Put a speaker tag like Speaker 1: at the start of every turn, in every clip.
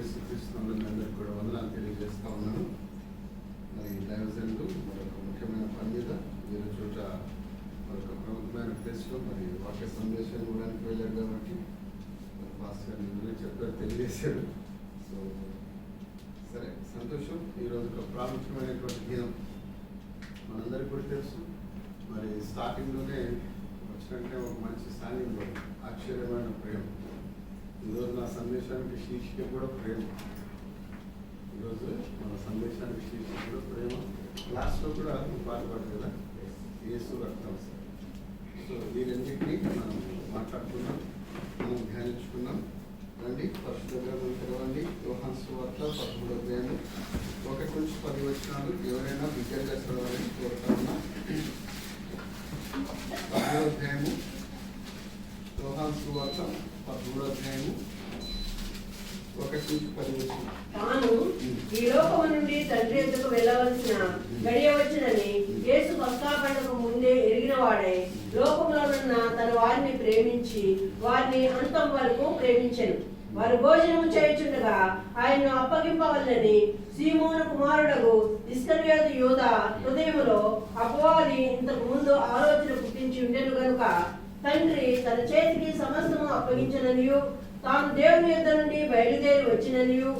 Speaker 1: యేసుక్రీస్తునందు మీ అందరికీ కూడా వందనాలు తెలియజేస్తా ఉన్నాను. మరి దైవజనులు మరొక ముఖ్యమైన పని మీద వేరే చోట మరొక ప్రముఖమైన ప్లేస్లో మరి వాక్య సందేశం ఇవ్వడానికి వెళ్ళారు కాబట్టి పాస్టర్ గారు చెప్పారు, తెలియజేశారు. సో సరే, సంతోషం. ఈరోజు ఒక ప్రాముఖ్యమైనటువంటి దినం మనందరికీ కూడా తెలుసు. మరి స్టార్టింగ్లోనే వచ్చినట్టే ఒక మంచి స్థానంలో ఆశ్చర్యమైన ప్రేమ. ఈరోజు నా సందేశానికి శీర్షిక కూడా ప్రేమ. ఈరోజు మన సందేశానికి శీర్షిక కూడా ప్రేమ. లాస్ట్లో కూడా పాట పాడు కదా, యేసు రక్తం. సో ఈ రెండింటినీ మనం మాట్లాడుకున్నాం, మనం ధ్యానించుకున్నాం. రండి, పరిశుద్ధ గ్రంథం తెరవండి. యోహాను సువార్త 13వ అధ్యాయం 1 నుంచి 10 వచనాలు. ఎవరైనా విద్యార్థి చదవాలని కోరుతా ఉన్నా. 13వ అధ్యాయము యోహాను సువార్త 13వ అధ్యాయము 1 నుంచి 10 వచనాలు.
Speaker 2: తాను ఈ లోకము నుండి తండ్రి ఎద్దుకు వెళ్ళవలసిన గడియ వచ్చినని యేసు పస్కా పండుగకు ముందే ఎరిగిన వాడై లోకములోనున్న తన వారిని ప్రేమించి వారిని అంతం వరకు ప్రేమించెను. వారు భోజనము చేయుచుండగా ఆయన్ను అప్పగింపవలెనని సీమోను కుమారుడగు ఇస్కరియోతు యూద హృదయములో అపవాది ఇంతకు ముందు ఆలోచన పుట్టించి ఉండెను గనుక తండ్రి తన చేతికి సమస్తము అప్పగించననియు తాను దేవుని యొద్ద నుండి బయలుదేరి వచ్చిననియు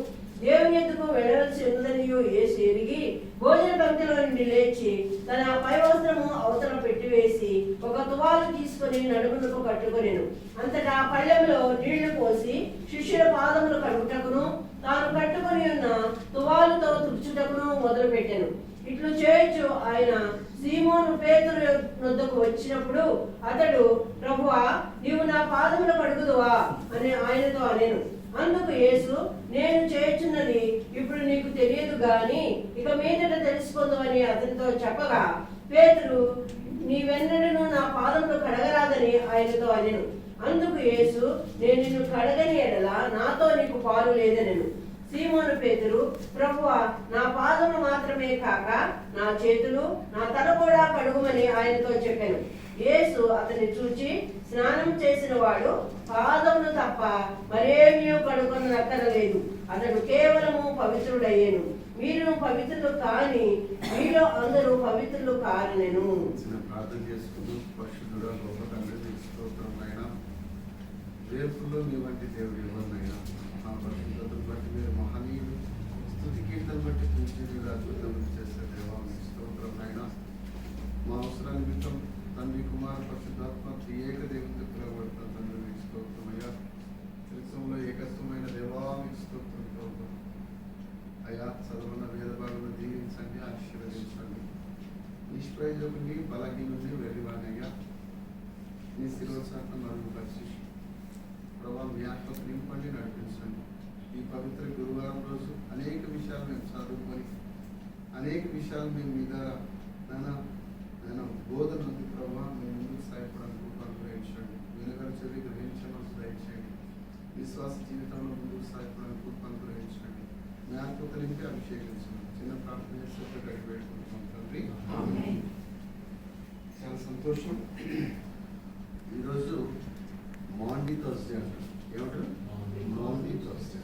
Speaker 2: దేవుని యొద్దకు వెళ్ళవలసి ఉన్నదనియు యేసు ఎరిగి భోజన పంక్తిలో నుండి లేచి తన పై వస్త్రము అవతల పెట్టివేసి ఒక తువాలు తీసుకుని నడుమునకు కట్టుకొనెను. అంతటా పళ్ళెంలో నీళ్లు పోసి శిష్యుల పాదములు కడుగుటకును తాను కట్టుకొని ఉన్న తువాలుతో తుడుచుటకును మొదలు పెట్టెను. ఇట్లు చేయొచ్చు ఆయన సీమోను పేతురు వద్దకు వచ్చినప్పుడు అతడు, ప్రభువా, నీవు నా పాదములు కడుగుదువా అని ఆయనతో అనెను. అందుకు యేసు, నేను చేయుచున్నది ఇప్పుడు నీకు తెలియదు గాని ఇక మీదట తెలుసుకుందామని అతనితో చెప్పగా, పేతురు, నీవెన్నడూ నా పాదములు కడగరాదని ఆయనతో అనెను. అందుకు యేసు, నేను నిన్ను కడగని ఎడల నాతో నీకు పాలు లేదనెను. సీమోను పేతురు, ప్రభువా, నా పాదములు మాత్రమే కాక నా చేతులు నా తల కూడా కడుగుమని ఆయనతో చెప్పాను. యేసు అతన్ని చూచి, స్నానం చేసిన వాడు పాదములు తప్ప మరేమీ కడుగొనక్కరలేదు, అతడు కేవలము పవిత్రుడయ్యేను. మీరు పవిత్రులు కాని మీలో అందరూ పవిత్రులు కారనెను.
Speaker 1: ప్రార్థన చేసుకుందాం. పరిశుద్ధుడా, గొప్ప తండ్రి, స్తోత్రమైన రేపుల్లో మీ వంటి దేవుడు ఎవరినైనా మా పరిశుద్ధతను బట్టి మీరు మహనీయులు, స్తుతి కీర్తన బట్టి పూజలు అద్భుతం చేసే దేవా, మీ స్తోత్రమైన మా అవసరాల నిమిత్తం తండ్రి, కుమార, పరిశుద్ధాత్మ త్రియేక దేవుని పిలవబడుతున్న తండ్రి, మీకు స్తోత్రమయ్యా. త్రిత్వంలో ఏకత్వమైన దేవా, మీకు స్తోత్రం. అయ్యా, చదువున్న వేద భాగంలో దీవించండి, ఆశీర్వదించండి. నిష్ప్రయోజకుని, బలహీనుని, వెర్రివానయ్యా, మీ శిరోశాఖను మరుగుపరిచి ప్రభావ మీ ఆత్మకు నింపండి, నడిపించండి. ఈ పవిత్ర గురువారం రోజు అనేక విషయాలు మేము చదువుకొని అనేక విషయాలు మేము మీద నేను బోధన ఉంది ప్రభావ, మేము ముందుకు సాయపడానికి అనుగ్రహించండి. వెనుగడిచేది గ్రహించమని దయచేయండి. విశ్వాస జీవితంలో ముందుకు సాయపడానికి అనుగ్రహించండి. మీ ఆత్మకు నింపి అభిషేకించండి. చిన్న ప్రార్థన చేస్తే గడిపి పెట్టుకుంటున్నాం తండ్రి. చాలా సంతోషం. ఈరోజు మాండీ థర్స్డే అంటారు. ఏమంటారు? Maundy Thursday.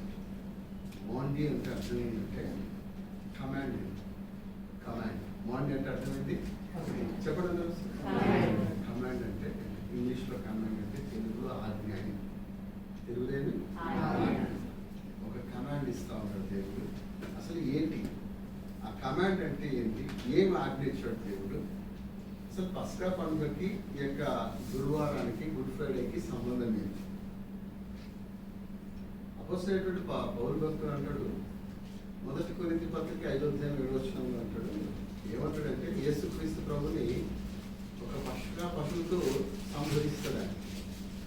Speaker 1: మాండీ అంటే అర్థం ఏంటంటే కమాండ్. మాండీ అంటే అర్థం ఏంటి చెప్పండి. కమాండ్ అంటే ఇంగ్లీష్లో కమాండ్ అంటే తెలుగులో ఆజ్ఞ. తెలుగుదేమి ఒక కమాండ్ ఇస్తూ ఉంటాడు దేవుడు. అసలు ఏంటి ఆ కమాండ్ అంటే ఏంటి? ఏం ఆజ్ఞ ఇచ్చాడు దేవుడు? అసలు పస్కా పండుగకి ఈ యొక్క గురువారానికి, గుడ్ ఫ్రైడేకి సంబంధం ఏంటి? అపోస్తలుడైనటువంటి పౌలు భక్తుడు అంటాడు, 1 కొరింథీ పత్రిక 5వ అధ్యాయం 7వ వచనంలో అంటాడు, ఏమంటాడంటే యేసుక్రీస్తు ప్రభుని ఒక పశువుతో సంహరిస్తాడు.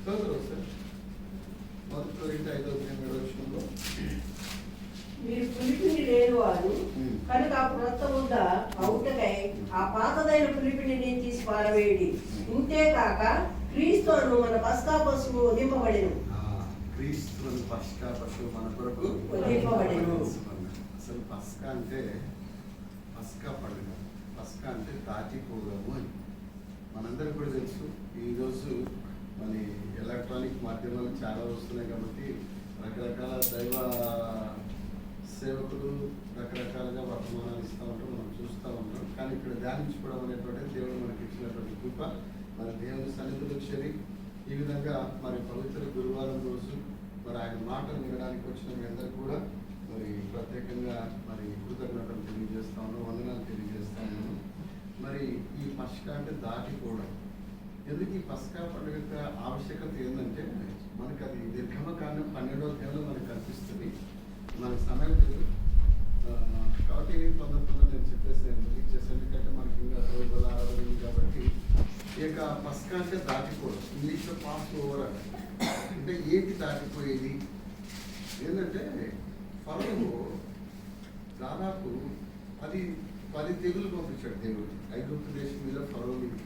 Speaker 1: చదువుతారు సార్. 1 కొరింథీ 5వ అధ్యాయం 7వ వచనంలో,
Speaker 2: మీరు పులిపిని లేని వారు కనుక క్రొత్త ముద్ద అవుటకై ఆ పాతదైన పులిపిని తీసి పారవేయడి. ఇంతేకాక క్రీస్తును మన పస్కా పశువు వధింపబడెను.
Speaker 1: క్రీస్తును పస్కా పశువు మన కొరకు
Speaker 2: వధింపబడెను.
Speaker 1: అసలు పస్కా అంటే పస్కా పండుగ. పస్కా అంటే దాటిపోవడము అని మనందరికీ కూడా తెలుసు. ఈరోజు మరి ఎలక్ట్రానిక్ మాధ్యమాలు చాలా వస్తున్నాయి కాబట్టి రకరకాల దైవ ధ్యానించుకోవడం అనేటువంటిది దేవుడు మనకి ఇచ్చినటువంటి కృప. మరి దేవుని సన్నిధిలో చేరి ఈ విధంగా మరి పవిత్ర గురువారం రోజు మరి ఆయన మాటలు వినడానికి వచ్చిన మీ అందరికీ కూడా మరి ప్రత్యేకంగా మరి కృతజ్ఞతలు తెలియజేస్తా ఉన్నాను, వందనాలు తెలియజేస్తా ఉన్నాను. మరి ఈ పస్కా అంటే దాటిపోవడం. ఎందుకు ఈ పస్కా పండుగ యొక్క ఆవశ్యకత ఏంటంటే మనకు అది నిర్గమకాండం 12వ అధ్యాయంలో మనకు కనిపిస్తుంది. మనకు సమయం లేదు కాబట్టి తొందరగా నేను చెప్పేసాను, ఎందుకంటే మనకి ఇంకా రోజుల ఆరాధన కాబట్టి. ఈ యొక్క పస్కా అంటే దాటిపోవడం, ఇంగ్లీష్లో పాస్ ఓవర్ అంటే ఏంటి దాటిపోయేది ఏంటంటే ఫరోను దాదాపు 10 తెగులు పంపించాడు దేవుడు ఐగుప్తు దేశం మీద. ఫరోనికి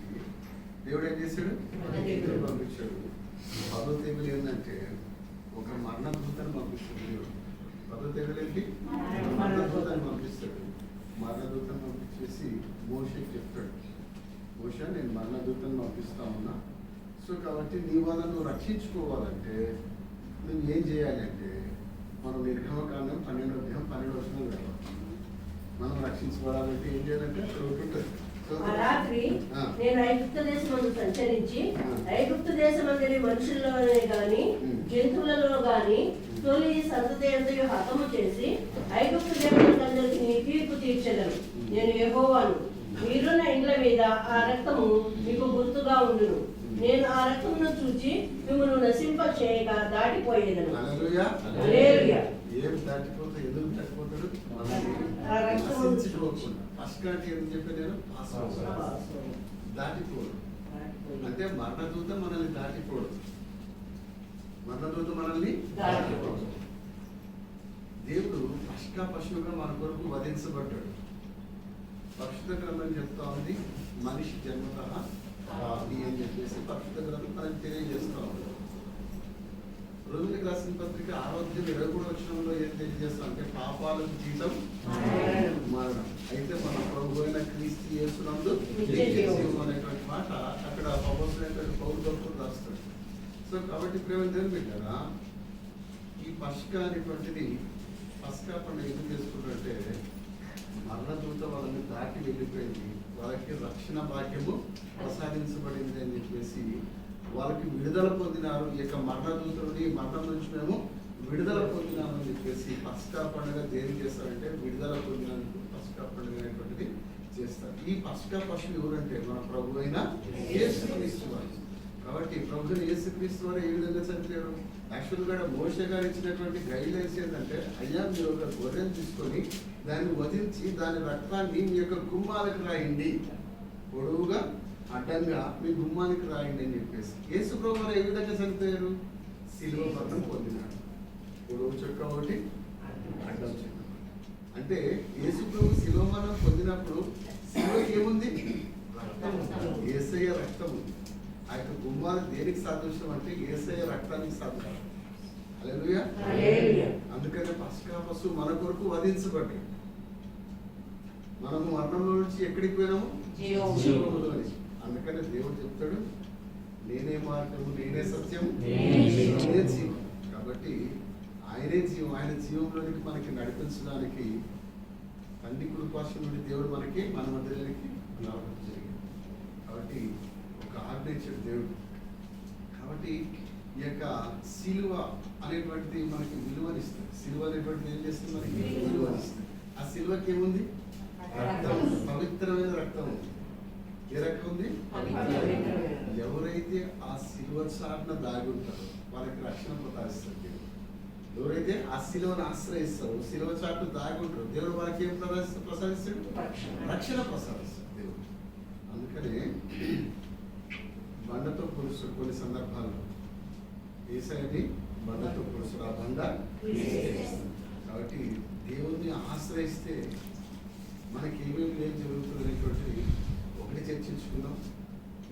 Speaker 1: దేవుడు ఏం చేశాడు? 10 తెగులు పంపించాడు. 10వ తెగులు ఏంటంటే ఒక మరణదూతను పంపిస్తాడు దేవుడు. 10వ తెగులు ఏంటి? మరణదూతను పంపిస్తాడు. మరణదూతను పంపించేసి మోషేకి చెప్తాడు, మోషే నేను మరణదూతను పంపిస్తా ఉన్నా, సో కాబట్టి నీ వాళ్ళను రక్షించుకోవాలంటే నువ్వు ఏం చేయాలంటే మనం నిర్గమకాండం 12వ అధ్యాయం 12వ వచనం కావాలి. మనం రక్షించుకోవాలంటే ఏం చేయాలంటే
Speaker 2: ఆ రాత్రి నేను ఐగుప్తు దేశమందు సంచరించి ఐగుప్తు దేశమందరి మనుషుల్లోనే గాని జంతువులలో గాని తొలి సంతతి అంతయు హతము చేసి ఐగుప్తు దేశమందరికి నీ తీర్పు తీర్చెదను. నేను యెహోవాను. మీరున్న ఇండ్ల మీద ఆ రక్తము మీకు గుర్తుగా ఉండును. నేను ఆ రక్తమును చూచి మిమ్మల్ని నశింప చేయక దాటిపోయేదను. హల్లెలూయా.
Speaker 1: ఏం దాటిపోతే ఎందుకు దాటిపోతాడు? పస్కా అంటే ఏం చెప్పాను నేను? దాటిపోడు అంటే మరణదూత మనల్ని దాటిపోడు. మరణదూత మనల్ని దాటిపోడు. దేవుడు పస్కా పశువుగా మన కొరకు వధించబడ్డాడు. పరిశుద్ధ గ్రంథం చెప్తా ఉంది మనిషి జన్మతః పాపి అని చెప్పేసి పరిశుద్ధ గ్రంథం మనకి తెలియజేస్తా ఉంది. రోమిలికి రాసిన పత్రిక 6వ అధ్యాయం 23వ వచనంలో ఏం తెలియజేస్తాం అంటే పాపాలకు జీతం మరణం, అయితే మన ప్రభు అయిన క్రీస్తు యేసునందు జీవం అనేటువంటి మాట అక్కడ అపోస్తలుడైన పౌలు భక్తుడు రాస్తాడు. సో కాబట్టి ప్రేమ దేవుని బిడ్డలారా, ఈ పస్కా అనేటువంటిది పస్కా పండుగ ఎందుకు చేసుకుంటారంటే మరణదూత వాళ్ళని దాటి వెళ్ళిపోయింది, వాళ్ళకి రక్షణ భాగ్యము ప్రసాదించబడింది అని చెప్పేసి వాళ్ళకి విడుదల పొందినారు. ఈ యొక్క మరణదూత నుండి మరణం నుంచి మేము విడుదల పొందినాము అని చెప్పేసి పస్కా పండుగ దేని చేస్తారంటే విడుదల పొందినందుకు పస్కా పండుగ అనేటువంటిది చేస్తారు. ఈ పస్కా పశువు ఎవరంటే మన ప్రభు అయిన యేసుక్రీస్తు వారు. కాబట్టి ప్రభు అయిన యేసుక్రీస్తు వారు ఏ విధంగా చనిపోయారు? యాక్చువల్గా మోషే గారు ఇచ్చినటువంటి గైడ్ లైన్స్ ఏంటంటే అయ్యా మీరు ఒక గొర్రెను తీసుకొని దాన్ని వధించి దాని రక్తాన్ని మీ యొక్క గుమ్మాలకు రాయండి, పొడవుగా అడ్డంగా మీ గుమ్మానికి రాయండి అని చెప్పేసి. యేసు ప్రభు వారు ఏ విధంగా చనిపోయారు? శిలువ మరణం పొందినాడు. పొడవు చెక్క ఒకటి, అడ్డం చెక్క. అంటే యేసు ప్రభు శిలువ మరణం పొందినప్పుడు శిలువకి ఏముంది? రక్తం. యేసయ్య రక్తం ఉంది. ఆ యొక్క గుమ్మాలు దేనికి సాదృశ్యం అంటే యేసయ్య రక్తానికి సాదృశ్యం. హల్లెలూయా. అందుకనే పస్కా పశువు మన కొరకు వధించబడ్డాడు. మనము మరణంలో నుంచి ఎక్కడికి పోయినాము? జీవములోని. అందుకనే దేవుడు చెప్తాడు నేనే మార్గము, నేనే సత్యం, నేనే జీవం. కాబట్టి ఆయనే జీవం. ఆయన జీవంలోనికి మనకి నడిపించడానికి తండ్రి కృపాశం నుండి దేవుడు మనకి మన మధ్యలోనికి రావడం జరిగింది. కాబట్టి ఒక ఆజ్ఞించాడు దేవుడు. కాబట్టి ఈ యొక్క సిలువ అనేటువంటిది మనకి విలువనిస్తుంది. సిలువ అనేటువంటిది ఏం చేస్తుంది? మనకి విలువనిస్తుంది. ఆ సిలువకి ఏముంది? రక్తం, పవిత్రమైన రక్తం ఉంది. ఏ రక్తం ఉంది? ఎవరైతే ఆ సిలువ చాటున దాగి ఉంటారో వాళ్ళకి రక్షణ ప్రసాదిస్తారు దేవుడు. ఎవరైతే ఆ సిలువను ఆశ్రయిస్తారో, సిలువ చాటును దాగి ఉంటారో దేవుడు వాళ్ళకి ఏం ప్రసాదిస్తాడు? రక్షణ ప్రసాదిస్తాడు దేవుడు. అందుకనే బండతో పురుషుడు కొన్ని సందర్భాల్లో యేసయ్యని బండతో పురుషుడు, ఆ బండ. కాబట్టి దేవుడిని ఆశ్రయిస్తే మనకి ఏమేమి ఏం జరుగుతుంది అనేటువంటిది ఒకటి చర్చించుకుందాం.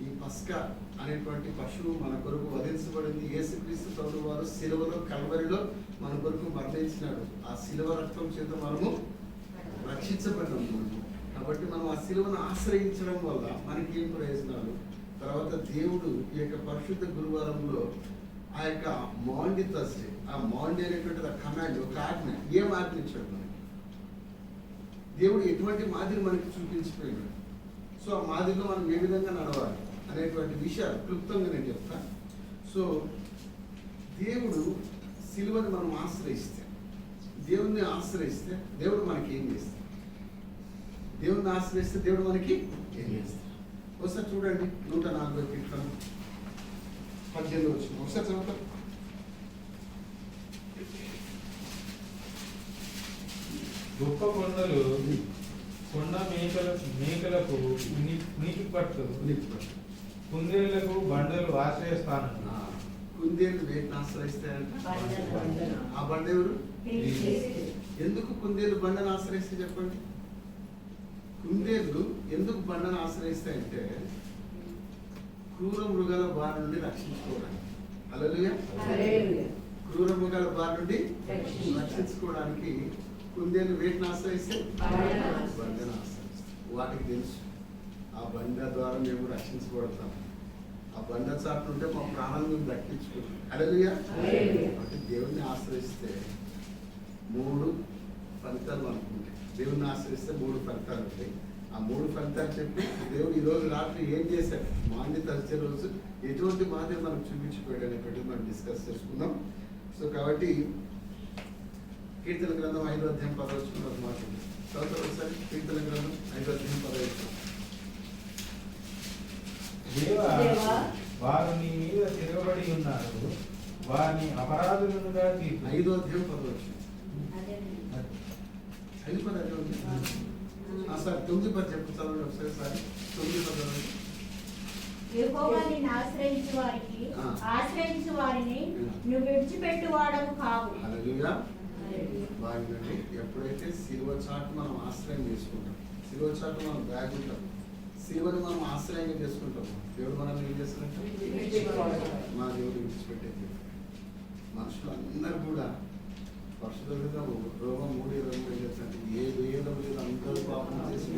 Speaker 1: ఈ పస్కా అనేటువంటి పశువు మన కొరకు వధించబడింది. యేసుక్రీస్తు ప్రభువు వారు శిలువలో కల్వరిలో మన కొరకు మరణించినాడు. ఆ శిలువ రక్తం చేత మనము రక్షించబడినాము. కాబట్టి మనం ఆ శిలువను ఆశ్రయించడం వల్ల మనకి ఏం ప్రయోజనాలు? తర్వాత దేవుడు ఈ యొక్క పరిశుద్ధ గురువారంలో ఆ యొక్క మాండి థర్స్డే, ఆ మాండి అనేటువంటి కమాండ్, ఒక ఆజ్ఞ, ఏం ఆజ్ఞించాడు మనకి? దేవుడు ఎటువంటి మాదిరి మనకి చూపించిపోయినాడు? సో ఆ మాదిరిలో మనం ఏ విధంగా నడవాలి అనేటువంటి విషయాలు క్లుప్తంగా నేను చెప్తాను. సో దేవుడు సిలువని మనం ఆశ్రయిస్తే, దేవుణ్ణి ఆశ్రయిస్తే దేవుడు మనకి ఏం చేస్తాడు? దేవుణ్ణి ఆశ్రయిస్తే దేవుడు మనకి ఏం చేస్తాడు? ఒకసారి చూడండి 140 కీర్తన 18 వచ్చిన ఒకసారి చదువుతాం.
Speaker 3: గొప్ప కొండలు కొండ మేకలకు నీటి పట్టు, కుందేళ్లకు బండలు ఆశ్రయస్థానం.
Speaker 1: కుందేళ్ళు వేటిని ఆశ్రయిస్తాయంట? ఆ బండ ఎవరు? ఎందుకు కుందేలు బండను ఆశ్రయిస్తే చెప్పండి? కుందేళ్ళు ఎందుకు బండను ఆశ్రయిస్తాయంటే క్రూర మృగాల బారి నుండి రక్షించుకోవడానికి. హల్లెలూయా. క్రూర మృగాల బారి నుండి రక్షించుకోవడానికి కుందేలు వేటిని ఆశ్రయిస్తే బండను ఆశ్రయిస్తాయి. వాటికి తెలుసు ఆ బండ ద్వారా మేము రక్షించబడతాం, ఆ బండ చాటు ఉంటే మా ప్రాణాలు మేము దక్కించుకుంటాం. హల్లెలూయా. కాబట్టి దేవుణ్ణి ఆశ్రయిస్తే 3 ఫలితాలు అనుకుంటాయి. దేవుణ్ణి ఆశ్రయిస్తే 3 ఫలితాలు ఉంటాయి. ఆ 3 ఫలితాలు చెప్పి దేవుడు ఈ రోజు రాత్రి ఏం చేశాడు, మాంది తరిచే రోజు ఎటువంటి మాదిరి మనకు చూపించిపోయాడు అనేటువంటిది మనం డిస్కస్ చేసుకుందాం. సో కాబట్టి కీర్తన గ్రంథం 5వ అధ్యాయం 10వ వచనం ఒక మాట ఉంది. చదువుతారు ఒకసారి. కీర్తన గ్రంథం 5వ అధ్యాయం 10వ వచనం.
Speaker 3: దేవా, వారు నీ మీద తిరగబడి ఉన్నారు, వారిని అపరాధులుగా తీర్చు.
Speaker 1: 5వ అధ్యాయం 10వ వచనం. 5 10 అదే ఉంది. సార్ 9 10 చెప్పు చదవండి ఒకసారి. సార్ 9 10 చదవండి.
Speaker 4: యెహోవాని ఆశ్రయించు వారిని నువ్వు విడిచిపెట్టువాడవు కావు.
Speaker 1: హల్లెలూయా. బాగుందండి. ఎప్పుడైతే శిలువ చాటు మనం ఆశ్రయం చేసుకుంటాం, శిలువ చాటు మనం దాగుంటాం, శిలువని మనం ఆశ్రయంగా చేసుకుంటాం, దేవుడు మనల్ని ఏం చేస్తారంటే మా దేవుడు విడిచిపెట్టేది. మనుషులు అందరూ కూడా పరిశుద్ధంగా రోగం 3:23 ఏం చేస్తారంటే ఏ భేదం లేదు, అందరూ పాపం చేసి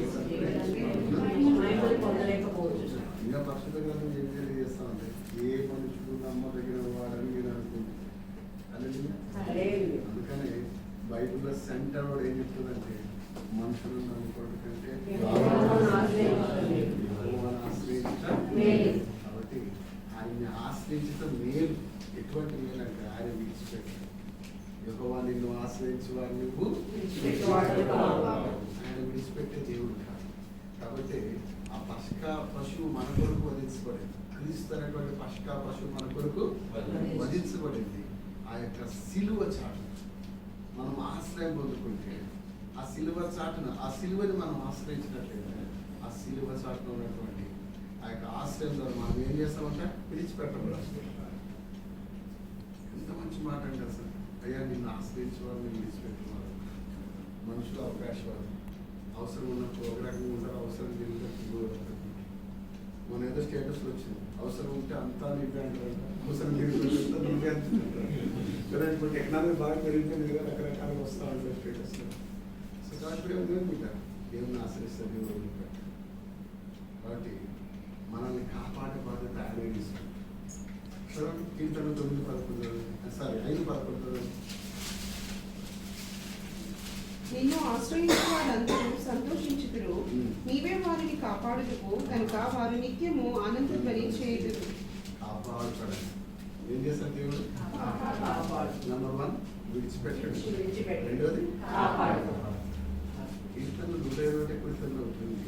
Speaker 1: ఇంకా పరిశుద్ధంగా ఏం తెలియజేస్తామంటే ఏ మనుషులు నమ్మదగిన వాడని మీరు అనుకుంటున్నారు. అందుకని బైబిల్లో సెంటర్ వాడు ఏం చెప్తుందంటే మనుషులను నమ్ముకోవడం కంటే ఆశ్రయించడం. కాబట్టి ఆయన్ని ఆశ్రయించడం మేలు. ఎటువంటి మేలు అంటే ఆయన విడిచిపెట్టాడు. యెహోవా నిన్ను ఆశ్రయించు వారు నువ్వు ఆయన విడిచిపెట్టే దేవుడు కాదు. కాబట్టి ఆ పస్కా పశువు మన కొరకు వధించబడింది. క్రీస్తు అనేటువంటి పస్కా పశువు మన కొరకు వధించబడింది. ఆ యొక్క సిలువ చాటు మనం ఆశ్రయం పొందుకుంటే ఆ సిలువ చాటును, ఆ సిలువని మనం ఆశ్రయించినట్లయితే ఆ సిలువ చాటున ఉన్నటువంటి ఆ యొక్క ఆశ్రయం ద్వారా మనం ఏం చేస్తామంటే విడిచిపెట్టబడాలి. ఎంత మంచి మాట అండి అసలు. అయ్యా నిన్ను ఆశ్రయించేవారు, నేను విడిచిపెట్టేవారు. మనుషులు అవకాశవాదు. అవసరం ఉన్నప్పుడు ఒక రకంగా ఉంటారు, అవసరం తెలియదు. మన ఏదో స్టేటస్లో వచ్చింది, అవసరం ఉంటే అంతా నీవే అంటారు, అవసరం నీవే అంటున్నారు. ఇప్పుడు టెక్నాలజీ బాగా పెరిగిపోయింది కదా, రకరకాలుగా వస్తూ ఉంటారు స్టేటస్లో. సో కాబట్టి ఉంటారు దేవుని ఆశ్రయిస్తారు, దేవుడు వదిలిపెట్టారు. కాబట్టి మనల్ని కాపాడే బాధ్యత ఆయనే తీసుకుంటారు. చూడండి కీర్తన 9:11 సారీ 5:11.
Speaker 5: నిన్ను ఆశ్రయించిన వారందరూ సంతోషించుదురు, నీవే వారిని కాపాడుదువు కనుక వారు నిత్యము ఆనందధ్వని చేయుదురు.
Speaker 1: కాపాడుతాడు. ఏం చేస్తారు దేవుడు? నెంబర్ 1 విడిచిపెట్టాడు, రెండోది కీర్తనలు 120 కీర్తనలో ఉంటుంది.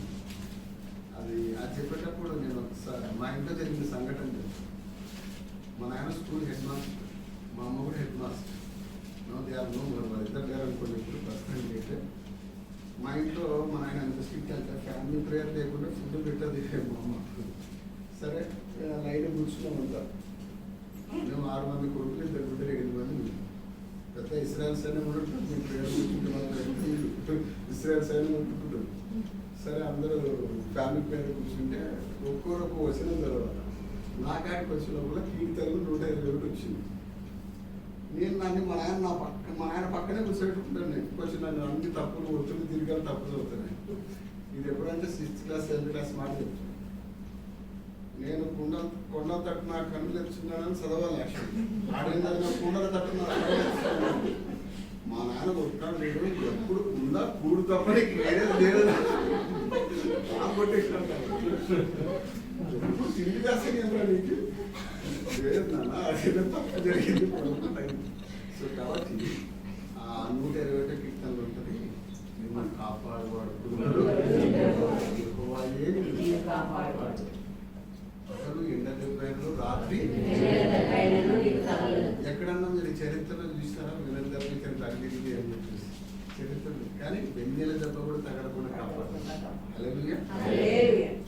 Speaker 1: అది చెప్పేటప్పుడు నేను ఒకసారి మా ఇంట్లో జరిగిన సంఘటన చెప్తాను. మా నాయన స్కూల్ హెడ్ మాస్టర్, మా అమ్మ కూడా హెడ్ మాస్టర్. వాళ్ళిద్దరు లేరు అనుకోండి. ఇప్పుడు ప్రస్తుతం అయితే మా ఇంట్లో మా నాయన ఎంత స్ట్రిక్ట్ అంటే ఫ్యామిలీ ప్రేయర్ లేకుండా ఫుడ్ పెట్టదు మా అమ్మ. సరే లైన్ కూర్చున్నాం అంతా. మేము 6 మంది కొడుకులు, 2 బిడ్డలు, 8 మంది. పెద్ద ఇస్రాయల్ సైన్యం ఉంటుంటాం. మేము ప్రేయర్ కూర్చుంటే ఇస్రాయల్ సైన్యం ఉంటుంటాం. సరే అందరూ ఫ్యామిలీ ప్రేయర్ కూర్చుంటే ఒక్కొక్క వచనం చదవాలి. నా కాడికి వచ్చిన లోపల కీర్తనలు 121 వచ్చింది. నేను నన్ను మా ఆయన పక్కనే కూర్చోబెట్టుకుంటాను. నేను కొంచెం నన్ను అన్ని తప్పులు ఒత్తులు తిరిగాలి, తప్పు చదువుతున్నాయి. ఇది ఎప్పుడంటే 6th క్లాస్ 7th క్లాస్ మాట చెప్తాను. నేను కొండల తట్టు నా కన్ను తెచ్చుకున్నానని చదవాలి. యాక్చువల్లీ ఆడేందా కుండల తట్టు నా మా నాన్న కొట్టాడు. నేను ఎప్పుడు ఉందా కూడు తప్ప వేరే లేదు. ఎప్పుడు తిండి చేస్తాను ఏమన్నా నీకు లేదు నాన్న అదేదో తప్ప జరిగింది సో కాబట్టి ఆ 121 కీర్తనలు ఉంటుంది మిమ్మల్ని కాపాడువాడు యెహోవాయే నిన్ను
Speaker 2: కాపాడువాడు.
Speaker 1: అసలు ఎండ దెబ్బలు రాత్రి ఎక్కడన్నా మీరు చరిత్రలో చూస్తారా వెన్నెల దెబ్బ ఇక్కడ తగిలింది అని చెప్పేసి చరిత్రలు కానీ వెన్నెల దెబ్బ కూడా తగలకుండా కాపాడుతుంది. హల్లెలూయా.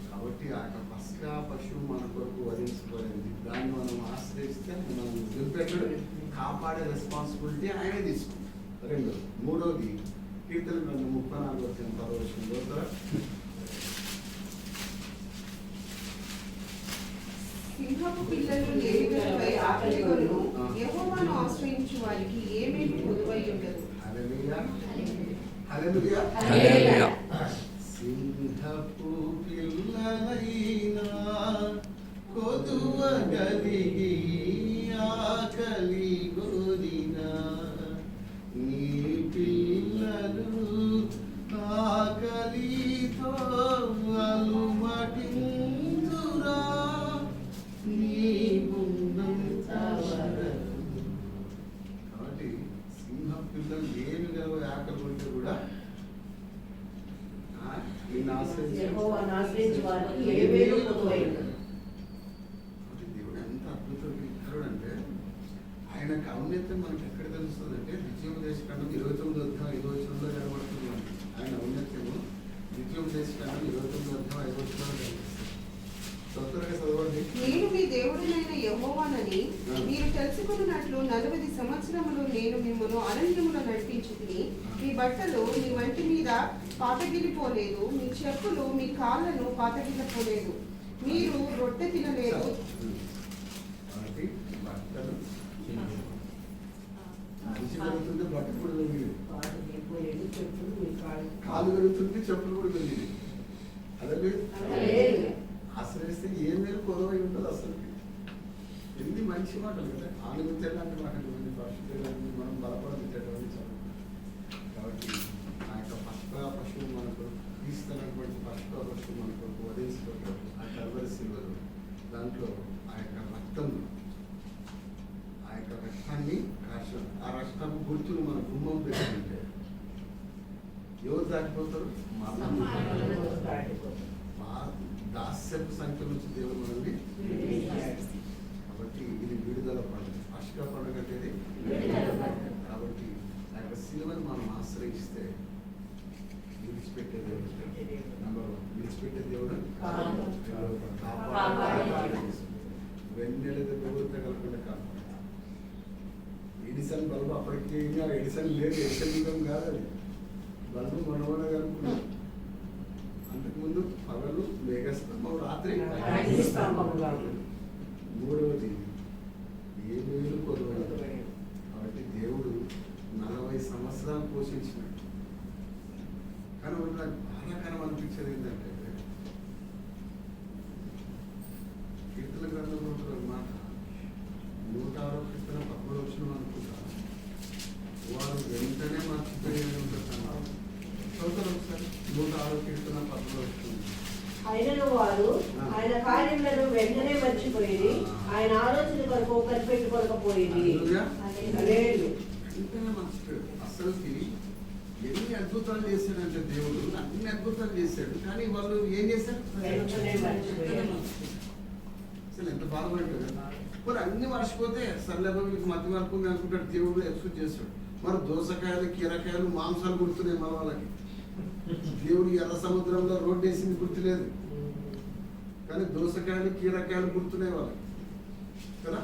Speaker 1: కాబట్టి ఆ యొక్క పస్కా పశువు మన కొరకు వధించబడింది. దాన్ని మనం ఆశ్రయిస్తే మనం వదిలిపెట్టడు కాపాడే రెస్పాన్సిబిలిటీ ఆయనే తీసుకుంటాం. రెండోది మూడోది కీర్తన గ్రంథం 34:10
Speaker 5: సింహపు పిల్లలు లేవిగలపై ఆకలిగొను యెహోవాను ఆశ్రయించు వారికి ఏమేమి పొదువై ఉండదు.
Speaker 1: హల్లెలూయా. హల్లెలూయా.
Speaker 2: హల్లెలూయా.
Speaker 1: సింహపు పిల్లలైనా కొదువగలిగి ఆకలి గోరిన నీ పిల్లలు ఆకలితో అలుమటింతురా నీ ఉన్నంత వరకు. కాబట్టి సింహ పిల్లలు ఏమి గలవ ఆకలి ఉంటే కూడా
Speaker 2: యెహోవాను ఆశ్రయించు వారికి ఏమేమి పొదువై ఉండదు.
Speaker 1: దేవుడు ఎంత అద్భుతమైన అంటే ఆయన ఔన్నత్యం మనకి ఎక్కడ తెలుస్తుంది అంటే ద్వితీయోపదేశకాండం 29:5 కనబడుతుంది. ఆయన ఔన్నత్యము ద్వితీయోపదేశకాండం 29:5 కనిపిస్తుంది. తొందరగా చదవండి.
Speaker 5: నేను మీ దేవుడినైన యెహోవానని మీరు తెలుసుకున్నట్లు 40 సంవత్సరములు నేను మిమ్మల్ని అరణ్యములో నడిపించుకుని మీ బట్టలు మీ వంటి మీద పాతగిలిపోలేదు, మీ చెప్పులు మీ కాళ్ళను పాతగిలిపోలేదు, మీరు రొట్టె తినలేదు.
Speaker 1: కాబట్టి బట్టలు మనిషి పెరుగుతుంటే బట్ట కూడా పెరిగింది, కాలు పెరుగుతుంటే చెప్పులు కూడా పెరిగింది. అలాగే ఆశ్రయిస్తే ఏ మేలు కొదవై ఉంటుంది. అసలు ఎన్ని మంచి మాటలు కదా, ఆనుగుతేలాంటి మాటలు పరిశుద్ధి మనం బలపడేటటువంటి చదువు. కాబట్టి ఆ యొక్క పశువు మనకు తీస్తున్నటువంటి పశువు మనకు వదిలించుకోవడం ఆ కల్వరి సిల్వరు దాంట్లో ఆ యొక్క రక్తాన్ని రాష్ట్రం ఆ రక్తం గుర్తులు మన గుమ్మం పెట్టుకుంటే ఎవరు దాటిపోతారు? దాస్యపు సంఖ్య నుంచి దేవుడు మనల్ని. కాబట్టి ఇది విడుదల పండుగ. పస్కా పండుగ అంటే కాబట్టి ఆ యొక్క సిలువను మనం ఆశ్రయిస్తే విడిచిపెట్టే దేవుడు నెంబర్ 1 విడిచిపెట్టే దేవుడు వెన్నెల దేవుడు తగలకుండా కాపాడు. ఎడిసన్ బల్బు అప్పటికి ఎడిసన్ లేదు, ఎడిసన్ యుగం కాదు అది. బల్బు మనవన కనుక్కున్నాం. అంతకుముందు పగలు మేఘస్తంభం, రాత్రి మూడవది ఏ మేలు కొదవలేదు. కాబట్టి దేవుడు 40 సంవత్సరాలు పోషించినాడు. కానీ నాకు బాధాకరం అనిపించేది ఏంటంటే కీర్తన గ్రంథంలో ఒక మాట 106వ కీర్తన 10వ వచనం అనుకుంటా, వారు వెంటనే మర్చిపోయేది ఉంటారు. చదువుతారు ఒకసారి 106వ కీర్తన 10వ వచనం.
Speaker 2: అయినను వారు ఆయన కార్యములను వెంటనే మర్చిపోయేది, ఆయన ఆలోచన కొరకు కనిపెట్టుకోకపోయేది.
Speaker 1: వెంటనే మర్చిపోయాడు. అసలుకి ఎన్ని అద్భుతాలు చేశాడంటే దేవుడు అన్ని అద్భుతాలు చేశాడు, కానీ వాళ్ళు ఏం చేశారు? అసలు ఎంత బాధపడ్డాడు. మరి అన్ని మర్చిపోతే సర్లేబా మీకు మధ్య వరకు అనుకుంటాడు. దేవుడు ఎక్స్పెక్ట్ చేస్తాడు. మరి దోసకాయలు కీరకాయలు మాంసాలు గుర్తున్నాయి మన వాళ్ళకి. దేవుడు ఎర్ర సముద్రంలో రోడ్డు వేసింది గుర్తులేదు, కానీ దోసకాయలు కీరకాయలు గుర్తున్నాయి వాళ్ళకి కదా.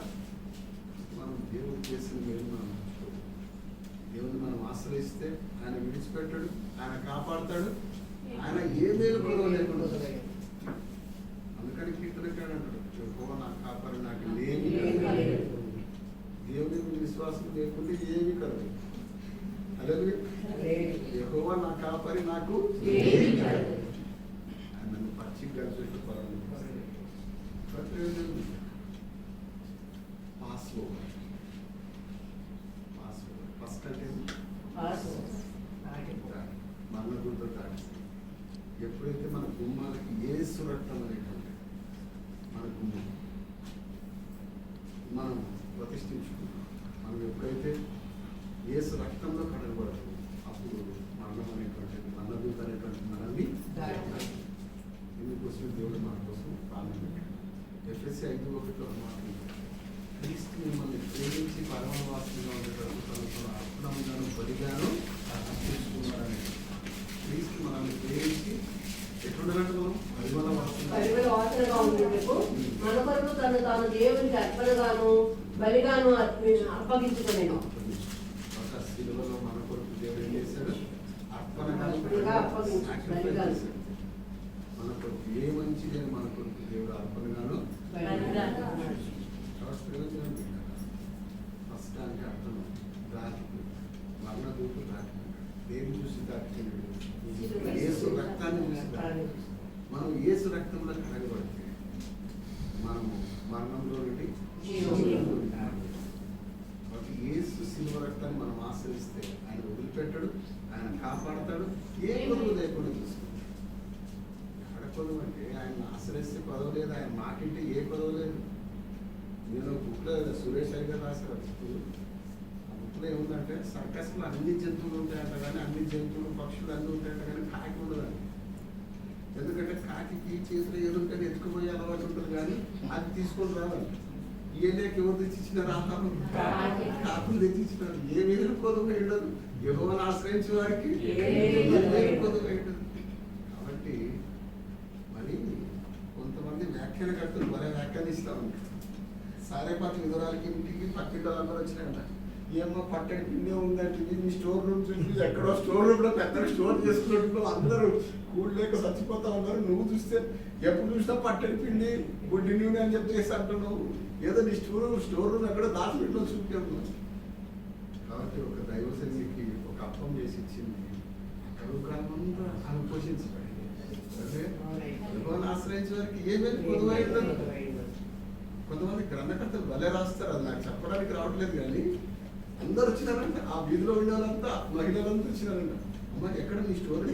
Speaker 1: మనం దేవుడు చేసిన మేలు మనం దేవుని మనం ఆశ్రయిస్తే ఆయన విడిచిపెట్టాడు, ఆయన కాపాడతాడు, ఆయన ఏ మేలు కూడా లేకుండా. అందుకని కీర్తనకాడు అంటాడు, యెహోవా నా కాపాడు, నాకు లేని దేవుని విశ్వాసం లేకుండా ఏమి కలదు. అలాగే యెహోవా నా కాపరి, నాకు ఆయన నన్ను పచ్చి గడిచేట్టు ఫస్ట్ అంటే మరణ గుర్తు దాటి ఎప్పుడైతే మన గుమ్మాలకి యేసు రక్తం అనేటువంటి మన గుమ్మం మనం ప్రతిష్ఠించుకున్నాం, మనం ఎప్పుడైతే యేసు రక్తంలో కడగబడతాం అప్పుడు మరణం అనేటువంటిది మరణదూత అనేటువంటి మనల్ని ఇందుకోసం దేవుడు మన కోసం ప్రాణం పెట్టాడు. ఎఫ్ఎస్సి 5:1 మాట్లాడుతుంది, క్రీస్తు మిమ్మల్ని ప్రేమించి పరమవాసంగా ఉండేటప్పుడు తన అర్పణంగాను బలిగాను అర్పించుకున్నారని. క్రీస్తు మనల్ని ప్రేమించి ఎట్లుండాలంటే మనం పరిమళ
Speaker 2: వాసనగా ఉండేందుకు మన కొరకు తాను దేవునికి అర్పణగాను బలిగాను అప్పగించుకునేను.
Speaker 1: ఒక శిలువలో మన కొరకు దేవుడు ఏం చేశాడు? అర్పణగా
Speaker 2: బలిగాను.
Speaker 1: మన కొరకు ఏ మంచిదని మన కొరకు దేవుడు అర్పణగాను ప్రయోజనం ఫస్ట్ అంటే అర్థం దాటి మరణదూత దాటి దేని చూసి దాటిపోయినాడు? యేసు రక్తాన్ని చూసి దాటి. మనం యేసు రక్తంలో కడగబడితే మనము మరణంలో నుండి జీవంలో ఉంటాము. కాబట్టి యేసు శిలువ రక్తాన్ని మనం ఆశ్రయిస్తే ఆయన వదిలిపెట్టాడు, ఆయన కాపాడతాడు, ఏ కొలువు లేకుండా చూసుకుంటాడు. ఎక్కడ కొలువు అంటే ఆయన ఆశ్రయిస్తే కొదవ లేదు, ఆయన మాటింటే ఏ కొదవ లేదు. నేను బుక్లో సురేష్ అయ్య గారు రాశారు ఆ బుక్లో ఏముందంటే సర్కస్లో అన్ని జంతువులు ఉంటాయంట, కానీ అన్ని జంతువులు పక్షులు అన్నీ ఉంటాయంట, కానీ కాకి ఉండదండి. ఎందుకంటే కాకి చేతిలో ఏదుంటే ఎత్తుకుపోయే అలవాటు ఉంటుంది, కానీ అది తీసుకొని రావాలి. ఏలేక ఎవరు తెచ్చిచ్చినారు ఆహారం? కాకులు తెచ్చిచ్చినారు. ఏ వేలు కొదువు ఉండదు, యెహోవాను ఆశ్రయించే వారికి కొదువు ఉండదు. కాబట్టి మరి కొంతమంది వ్యాఖ్యానకర్తలు భలే వ్యాఖ్యానిస్తూ ఉంటారు. సారేపాటి విధురాలకి ఇంటికి పక్కింటి వాళ్ళందరూ వచ్చినాయంట. ఏమో పట్టడి పిండి ఉందంటే మీ స్టోర్ రూమ్ చూసి ఎక్కడో స్టోర్ రూమ్ లో పెద్ద స్టోర్ చేసుకున్నట్టు అందరూ కూడలేక చచ్చిపోతా ఉన్నారు. నువ్వు చూస్తే ఎప్పుడు చూసినా పట్టడి పిండి గుడ్డి నూనె అని చెప్పేసి అంటున్నావు. ఏదో నీ స్టోర్ రూమ్ ఎక్కడో దాచిపెట్టిన చూపాము. కాబట్టి ఒక దైవసన్నికి ఒక అప్పం చేసి ఇచ్చింది. కరువుకాలంతా ఆమె పోషించబడింది. అంటే ఆశ్రయించే వారికి ఏమేమి పొదువైందని కొంతమంది గ్రంథకర్తలు భలే రాస్తారు. అది నాకు చెప్పడానికి రావట్లేదు, కానీ అందరు వచ్చినారంట. ఆ వీధిలో ఉండే వాళ్ళంతా మహిళలంతా వచ్చినారంట. అమ్మ ఎక్కడ మీ స్టోరీ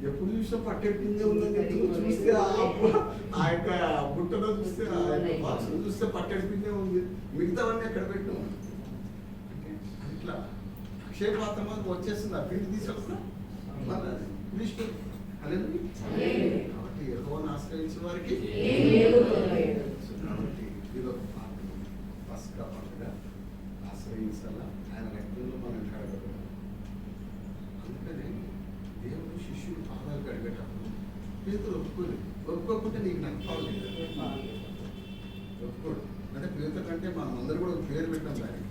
Speaker 1: ఎప్పుడు చూసినా పట్టెట్టిందే ఉందని చెప్పి చూస్తే ఆ యొక్క బుట్టలో చూస్తే ఆ యొక్క బాక్స్ చూస్తే పట్టెట్టిందే ఉంది, మిగతావన్నీ ఎక్కడ పెట్టాము. ఇట్లా అక్షయ పాత్ర వచ్చేస్తుంది, ఆ పిండి తీసుకొస్తా కాబట్టి యెహోవాను ఆశ్రయించే వారికి కాబట్టి ఇదొక పాత్ర. పస్కా పండుగ ఆశ్రయించాలా, ఆయన రక్తంలో మనం కడగడం. అందుకని దేవుడు శిష్యుడు పాదాలు కడిగేటప్పుడు పేతురు ఒప్పుకోకుంటే నీకు నక్కపాలు లేదు, ఒప్పుకోడు. అంటే పేతురు కంటే మనం అందరూ కూడా పేరు పెట్టాం దానికి,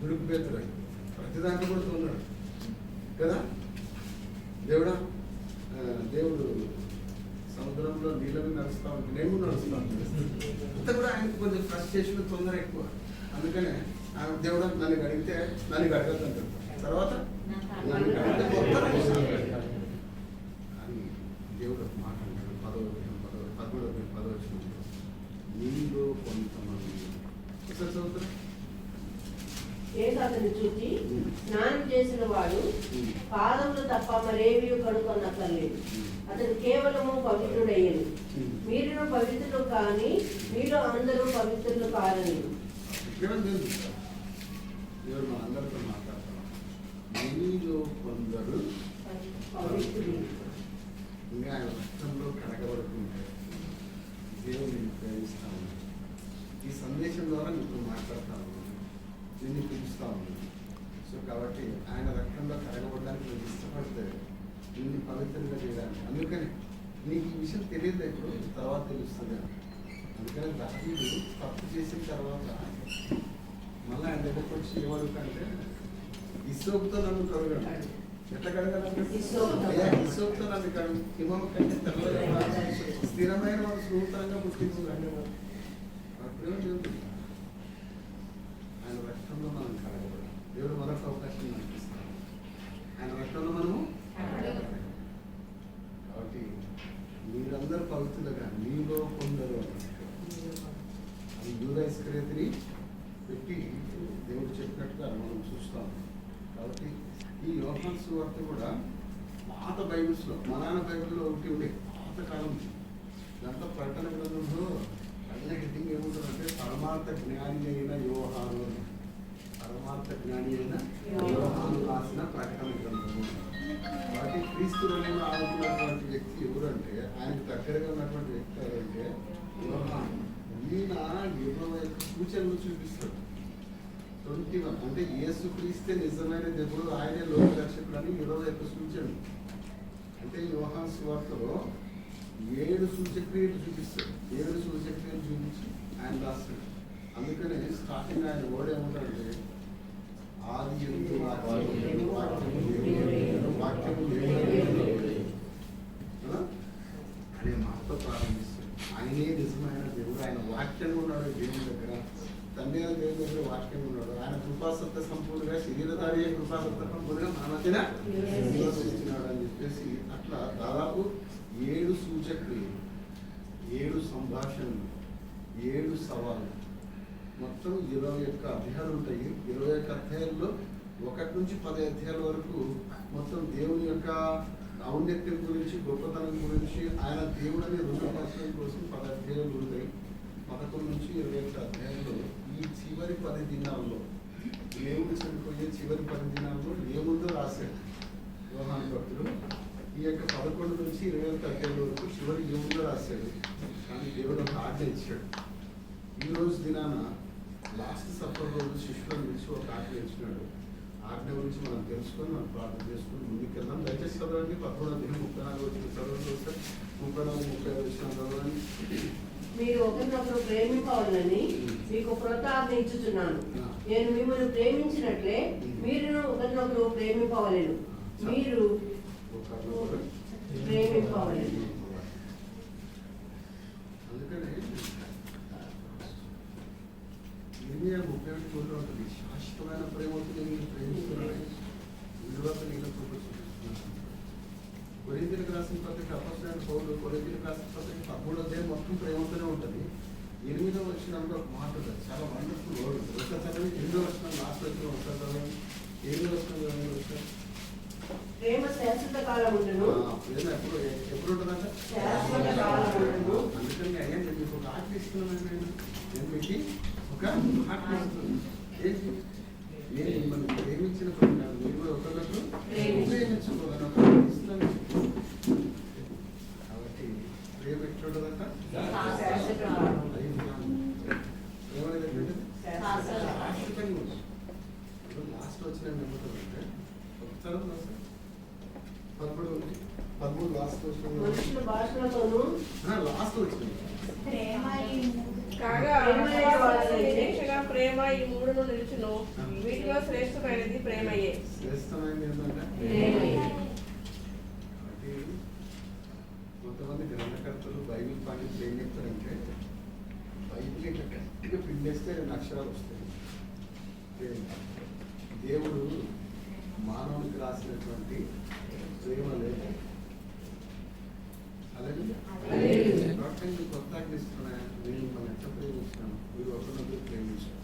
Speaker 1: దుడుకు పేతురు అని. ప్రతి దాంట్లో కూడా ఉన్నాడు కదా. దేవుడు సముద్రంలో నీళ్ళని నడుస్తా ఉంటుంది, నేను నడుస్తాను. అంతా కూడా ఆయనకు కొంచెం ఫ్రస్ట్రేషన్ తొందర ఎక్కువ. అందుకనే దేవుడు నన్ను అడిగితే నన్ను అడగద్దు అంటాడు, తర్వాత నన్ను అడిగితే మొత్తం అని దేవుడు ఒక మాట అంటాడు. 13 నీలో కొంతమంది చదువుతారు.
Speaker 2: అతన్ని చూచి స్నానం చేసిన వాడు పాదములు తప్ప మరేమీ కనుకొనక్కర్లేదు, అతను కేవలము పవిత్రుడయ్యను. మీరును పవిత్రులు కానీ మీలో అందరూ పవిత్రులు కారని.
Speaker 1: దేవుడు మన అందరితో మాట్లాడతాం. మీలో కొందరు
Speaker 2: పవిత్రులు
Speaker 1: ఇంకా ఆయన రక్తంలో కడగబడుతుంటే దేవుడు నిన్ను ప్రేమిస్తా ఉన్నాడు. ఈ సందేశం ద్వారా నీకు మాట్లాడతా ఉన్నాను, నిన్ను పిలుస్తా ఉన్నాను. సో కాబట్టి ఆయన రక్తంలో కడగబడడానికి నువ్వు ఇష్టపడితే నిన్ను పవిత్రంగా చేయడానికి. అందుకని నీకు ఈ విషయం తెలియదు, ఇప్పుడు తర్వాత తెలుస్తుంది. అందుకని దావీదు తప్పు చేసిన తర్వాత మళ్ళీ ఆయన దగ్గరకు వచ్చి ఏమడుగుతాంటే ఇసోపుతో నన్ను కడగండి. ఎట్లా కడగాలంటే ఇసోపుతో నన్ను కడుగు, హిమం కంటే తెల్లగా స్థిరమైన వాడు నూతనంగా పుట్టించుకోండి. అప్పుడేమో చెబుతుంది ఆయన రక్తంలో మనం కడగబడాలి. దేవుడు మరొక అవకాశం అనిపిస్తాడు, ఆయన రక్తంలో మనము. కాబట్టి మీరందరూ పవిత్రులుగా మీలో కొందరు అది యూదా ఇస్కరియోతుని పెట్టి దేవుడు చెప్పినట్టుగా మనం చూస్తాం. కాబట్టి ఈ యోహాను సువార్త కూడా పాత బైబిల్స్లో మా నాన్న బైబిల్లో ఒకటి ఉండే పాతకాలం దాంట్లో ప్రకటన గ్రంథంలో అదే హెడ్డింగ్ ఏముంటుందంటే పరమార్థ జ్ఞాని అయిన యోహాను అని. పరమార్థ జ్ఞాని అయిన యోహాను రాసిన ప్రకటన గ్రంథము. వాటి క్రీస్తులను ఆడుతున్నటువంటి వ్యక్తి ఎవరంటే ఆయనకు దగ్గరగా ఉన్నటువంటి వ్యక్తి ఎవరంటే యోహాను. ఈయన 21 సూచనలు చూపిస్తాడు. 21 అంటే యేసు క్రీస్తే నిజమైన దేవుడు, ఆయనే లోక రక్షకుడు అని 21 సూచనలు. అంటే యోహాను సువార్తలో 7 సూచక్రియలు చూపిస్తాడు. 7 సూచక్రియలు చూపించి ఆయన రాస్తాడు. అందుకనే స్టార్టింగ్ ఆయన వర్డ్ ఏమంటాడంటే ఆది యందు వాక్యము అనే మాటతో ప్రారంభిస్తాడు. ఆయనే నిజమైన దేవుడు, ఆయన వాక్యంగా ఉన్నాడు దేవుని దగ్గర, తండ్రి దేవుని దగ్గర వాక్యంగా ఉన్నాడు. ఆయన కృపాసత్త సంపూర్ణంగా శరీరధారి కృపాసత్త సంపూర్ణంగా మన మధ్యన నివసించినాడు అని చెప్పేసి అట్లా దాదాపు 7 సూచక్రియలు, 7 సంభాషణలు, 7 సవాళ్ళు, మొత్తం 21 అధ్యాయాలు ఉంటాయి. 21 అధ్యాయాల్లో 1 నుంచి 10 అధ్యాయాల వరకు మొత్తం దేవుని యొక్క ఔన్నత్యం గురించి, గొప్పతనం గురించి, ఆయన దేవుడని రుజువుపరచడం కోసం 10 అధ్యాయాలు ఉంటాయి. 11 నుంచి 21 అధ్యాయంలో ఈ చివరి 10 దినాల్లో దేవుడు చనిపోయే చివరి 10 దినాల్లో ఏముందో రాశాడు యోహాను భక్తుడు. ఈ యొక్క 11 నుంచి 21 అధ్యాయుల వరకు చివరి ఏముందో రాశాడు. కానీ దేవుడు ఒక ఆజ్ఞ ఇచ్చాడు. ఈ రోజు దినాన లాస్ట్ సఫర్ రోజు శిష్యులను పిలిచి ఒక ఆజ్ఞ ఇచ్చినాడు. ఆజ్ఞ గురించి మనం తెలుసుకొని మనం ప్రార్థన చేసుకుని ముందుకెళ్దాం. దయచేసి చదవండి. 11 అధ్యాయం 34 వచ్చిన చదవండి. వస్తే 34, 35 వచ్చిన చదవండి.
Speaker 2: మీరు ఒకరినొకరు ప్రేమింపవాలని మీకు ప్రోత్సాహం ఇచ్చుచున్నాను. నేను మిమ్మల్ని ప్రేమించినట్లే మీరును ఒకరినొకరు ప్రేమింపవలెను. మీరు ప్రేమింపవలెను.
Speaker 1: అందుకనే 31 ఉంటుంది. శాశ్వతమైన ప్రేమతో నేను ప్రేమిస్తున్నాను. విలువతో నేను కొరింథీయులకు రాసిన పత్రిక అపొస్తలుడైన పౌలు కొరింథీయులకు రాసిన పత్రిక 13వ అధ్యాయం మొత్తం ప్రేమతోనే ఉంటుంది. 8వ వచనంలో ఒక మాట ఉంటుంది, చాలా వండర్ఫుల్ వర్డ్. ఒకసారి చదవండి. 8వ వచనం లాస్ట్ వచ్చిన ఒకసారి చదవండి. 8వ వచనం చదవండి ఒకసారి.
Speaker 2: ప్రేమ శాశ్వత కాలం ఉండును.
Speaker 1: ప్రేమ ఎప్పుడు ఉంటుందంట?
Speaker 2: శాశ్వత కాలం ఉండును.
Speaker 1: అందుకని అయ్యా నేను మీకు ఒక ఆజ్ఞ ఇస్తున్నాను. నేను మీకు ఒక ఆజ్ఞ ఇస్తున్నాను. ఏంటి? నేను మిమ్మల్ని ప్రేమించిన పడినాను, మీరు కూడా ఒకరినొకరు ప్రేమించుకోవాలని ఇస్తున్నాను. కాబట్టి ప్రేమ ఎట్లుంటుందంట? ప్రేమ అనేది శాశ్వతంగా ఉంటుంది. లాస్ట్ వచ్చిన ఏమంటుందంటే ఒకసారి 13 లాస్ట్
Speaker 2: మనుషుల భాషలతోనూ
Speaker 1: లాస్ట్ వచ్చింది.
Speaker 6: కాగా నిరీక్షగా ప్రేమ ఈ మూడును నిలుచును. వీటిలో శ్రేష్టమైనది ప్రేమయే.
Speaker 1: శ్రేష్టమైనది ఏంటంటే
Speaker 2: ప్రేమయే.
Speaker 1: కాబట్టి కొంతమంది గ్రంథకర్తలు బైబిల్ పండితులు ఏం చెప్తారంటే బైబిల్ ఇట్లా గట్టిగా పిండేస్తే 2 అక్షరాలు వస్తాయి. దేవుడు మానవునికి రాసినటువంటి ప్రేమ లేదు. అలాగే కొత్త ఇస్తున్నాను. నేను మనం ఎట్లా ప్రేమిస్తున్నాను, మీరు ఒకరినొకరు ప్రేమించాను.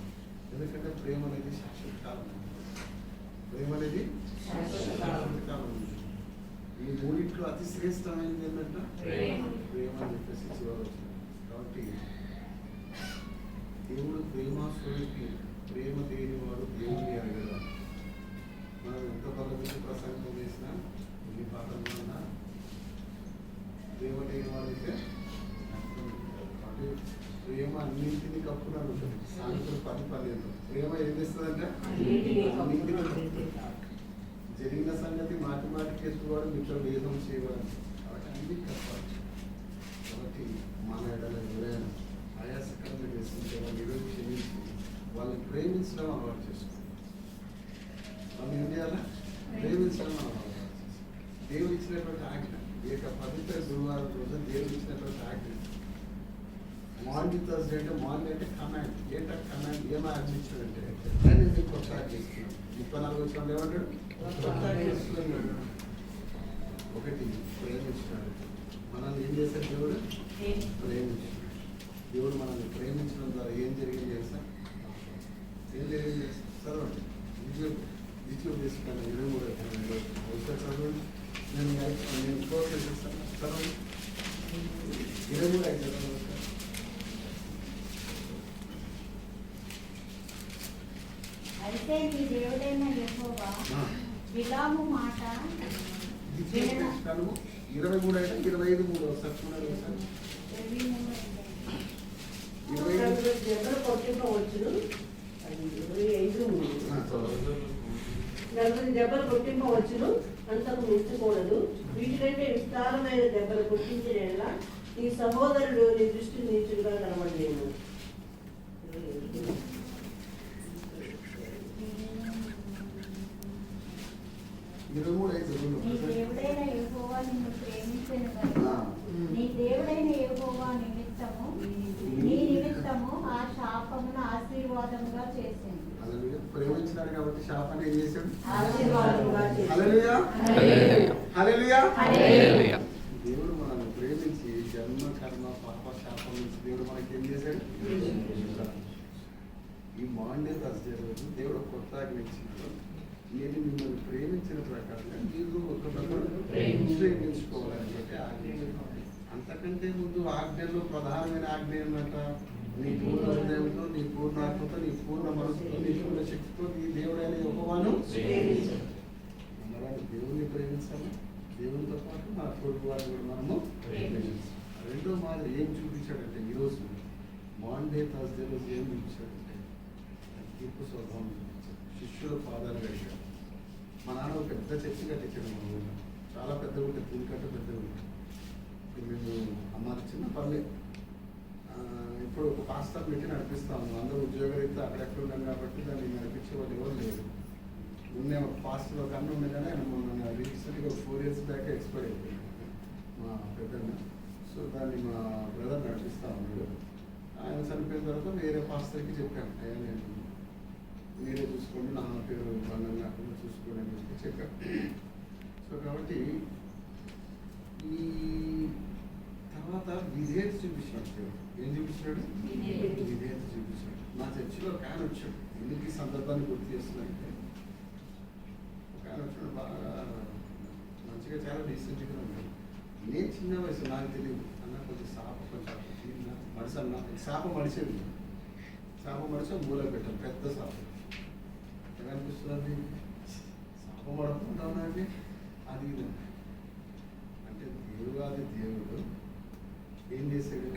Speaker 1: ఎందుకంటే ప్రేమ అనేది శాశ్వత కాలం. ప్రేమ అనేది శాశ్వత కాలం. ఈ మూడింట్లో అతి శ్రేష్టమైనది ఏంటంటే ప్రేమ అని చెప్పేసి చివరి వచ్చింది. కాబట్టి దేవుడు ప్రేమ స్వరూపి. ప్రేమ దేని వాడు దేవుని అడగదా. మనం ఎంత బలమైన ప్రసంగం చేసినా ఎన్ని పాటలు ఉన్నా ప్రేమ దేని వాడైతే అంటే ప్రేమ అన్నింటినీ కప్పున్నాడు ఉంటుంది. సాయంత్రం 10-12 ప్రేమ ఏం చేస్తుందంటే జరిగిన సంగతి మాటి మాటికి ఎత్తువాడు మీతో వేదం చేయవాడు. కాబట్టి అన్ని కప్పాలి. కాబట్టి మన ఎడల ఎవరైనా ఆయాసకరంగా చేస్తుంటే వాళ్ళు ఈరోజు క్షమించి వాళ్ళని ప్రేమించడం అలవాటు చేసుకోవాలి. వాళ్ళు ఏం చేయాలా? ప్రేమించడం అలవాటు చేసుకోవాలి. దేవుడు ఇచ్చినటువంటి ఆజ్ఞ, ఈ యొక్క పవిత్ర గురువారం రోజు దేవుడు ఇచ్చినటువంటి ఆజ్ఞ. మార్నింగ్ థర్స్డే అంటే మార్నింగ్ అంటే కమాండ్. ఏంటంటే కమాండ్ ఏం ఆజ్ఞ ఇచ్చాడంటే నేను మీకు కొత్త ఆజ్ఞ ఇస్తున్నాను. 34 వచ్చిన ఏమంటాడు? ఒకటి ప్రేమించినాడు. మనల్ని ఏం చేశాడు? దేవుడు ప్రేమించాడు. దేవుడు మనల్ని ప్రేమించడం ద్వారా ఏం జరిగింది తెలుసా? ఏం జరిగింది తెలుసా? చదవండి. ద్వితీయోపదేశకాండం 23 ఒకసారి చదవండి. నేను కోర్టు చేస్తాను తర్వాత 23 అవుతుంది.
Speaker 4: అయితే నీ దేవుడైన యెహోవా బిలాము మాట వినను.
Speaker 1: 23 అయితే 25 ఒకసారి చూడాలి ఒకసారి.
Speaker 2: 40 దెబ్బలు కొట్టింపవచ్చును. 40 దెబ్బలు కొట్టింపవచ్చును, అంతకు మించకూడదు. వీటికంటే విస్తారమైన దెబ్బలు కొట్టించిన యెడల నీ సహోదరుడు నీ దృష్టి నీచుడుగా కనబడలేను.
Speaker 4: నీ దేవుడైన యెహోవా నిన్ను ప్రేమించెను గనుక నీ దేవుడైన యెహోవా నిమిత్తము నీ నిమిత్తము ఆ శాపమును ఆశీర్వాదముగా చేసింది.
Speaker 1: ప్రేమించినాడు కాబట్టి శాపాన్ని ఏం చేశాడు?
Speaker 2: ఆశీర్వాదముగా చేశాడు.
Speaker 1: హల్లెలూయా హల్లెలూయా.
Speaker 7: హల్లెలూయా.
Speaker 1: దేవుడు మనల్ని ప్రేమించి జన్మ కర్మ పాప శాపం నుంచి దేవుడు మనకి ఏం చేశాడు? ఈ మాండే థర్స్డే రోజు దేవుడు ఒక కొత్త ఆజ్ఞ ఇచ్చినాడు. నేను మిమ్మల్ని ప్రేమించిన ప్రకారంగా మీరు ఒకరినొకరు ప్రేమించుకోవాలని చెప్పి ఆజ్ఞ. అంతకంటే ముందు ఆజ్ఞలో ప్రధానమైన ఆజ్ఞ ఏమంట? నీ పూర్ణ హృదయంతో, నీ పూర్ణాత్మతో, నీ పూర్ణ మనసుతో, నీ పూర్ణ శక్తితో నీ దేవుడైన యెహోవాను మనవాడు దేవుణ్ణి ప్రేమించాలి. దేవునితో పాటు మన తోటి వారిని కూడా మనము ప్రేమించాలి. రెండో మాదిరి ఏం చూపించాడంటే ఈరోజు మాండే థర్స్డే రోజు ఏం చూపించాడంటే తగ్గింపు స్వభావం చూపించాడు. శిష్యుల పాదాలు కడిగాడు. మా నాన్న ఒక పెద్ద చర్చి కట్టించాడు మన ఊళ్ళో. చాలా పెద్దగా ఉంటుంది, దీనికంటే పెద్దగా ఉంటుంది. మేము అమ్మాది చిన్న పల్లె. ఇప్పుడు ఒక పాస్టర్ పెట్టి నడిపిస్తాము. అందరూ ఉద్యోగరీత్యా అక్కడెక్కడ ఉన్నాం కాబట్టి దాన్ని నడిపించే వాళ్ళు ఎవరు లేరు. ఉన్న పాస్టర్ ఒక అన్న ఉంది కానీ ఆయన మొన్న రీసెంట్గా 4 years బ్యాక్ ఎక్స్పైర్ అయిపోయింది మా పెద్దన్న. సో దాన్ని మా బ్రదర్ నడిపిస్తా ఉన్నాడు. ఆయన చనిపోయిన తర్వాత వేరే పాస్టర్కి చెప్పాను, అయ్యా నేను మీరే చూసుకోండి, నా పేరు బంగారు కాకుండా చూసుకోండి అని చెప్పి చెప్పాను. సో కాబట్టి ఈ తర్వాత విధేయత చూపించాడు. ఏం చూపించాడు? విధేయత చూపించాడు. నా చర్చిలో ఒక ఆయన వచ్చాడు. ఎందుకు ఈ సందర్భాన్ని గుర్తు చేస్తున్నాడంటే ఒక ఆయన వచ్చాడు, బాగా మంచిగా చాలా డీసెంట్గా ఉన్నాడు. నేను చిన్న వయసు నాకు తెలియదు అన్న కొంచెం సాప కొంచెం మడిసి అన్న సాప మడిసేది. సాప మడిసి మూల పెట్టాను, పెద్ద సాప. ఎలా అనిపిస్తుంది? సాప మడుకుంటాను అండి. అది అంటే దేవుడు ఏం చేశాడు?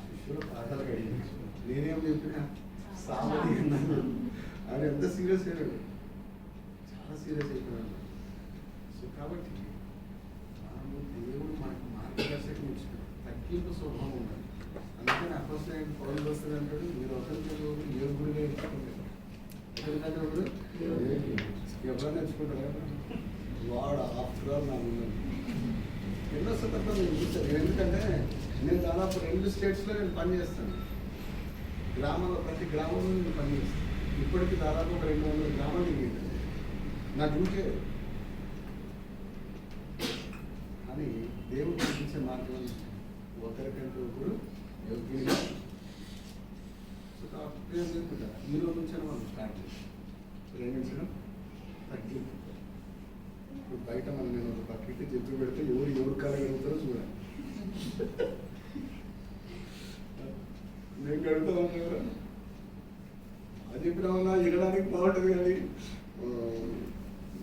Speaker 1: శిష్యులు పాదాలు కడిగాడు. నేనేం చెప్పినా సామని అన్నాను. ఆయన ఎంత సీరియస్ అయ్యాడు, చాలా సీరియస్ అయిపోయాడు. సో కాబట్టి మనము దేవుడు మనకు మార్గదర్శకం ఇచ్చాడు. తగ్గింపు స్వభావం ఉండాలి. అందుకని అపోస్తలుడైన పౌలు వస్తుంది అంటాడు, మీరు ఒకరికంటే ఏడు గుడిగా ఎంచుకుంటారు. ఒకరికంటే ఒకరు ఎవరు నేర్చుకుంటారు కదా. వాడు ఆఫ్టర్ ఆల్ నా ఉన్నాను. ఎన్నో సందర్భాలు నేను చూస్తాను. ఎందుకంటే నేను దాదాపు 2 స్టేట్స్లో నేను పనిచేస్తాను. గ్రామంలో ప్రతి గ్రామంలో నేను పనిచేస్తాను. ఇప్పటికీ దాదాపు ఒక 200 గ్రామాలు తిరిగింది. నా డ్యూటీ అని దేవుడు చూపించే మార్గం ఒకరికంటే ఒకరు యోగ్యంగా ఈ రోజు నుంచి మనం స్టార్ట్ చేస్తాం. ప్రేమించడం, తగ్గింపు. ఇప్పుడు బయట మనం నేను ఒక బకెట్ చెప్పి పెడితే ఎవరు కలగలుగుతారో చూడాలి. నేను కడుగుతా ఉన్నా అది చెప్పినా వినడానికి బాగుంటుంది. కానీ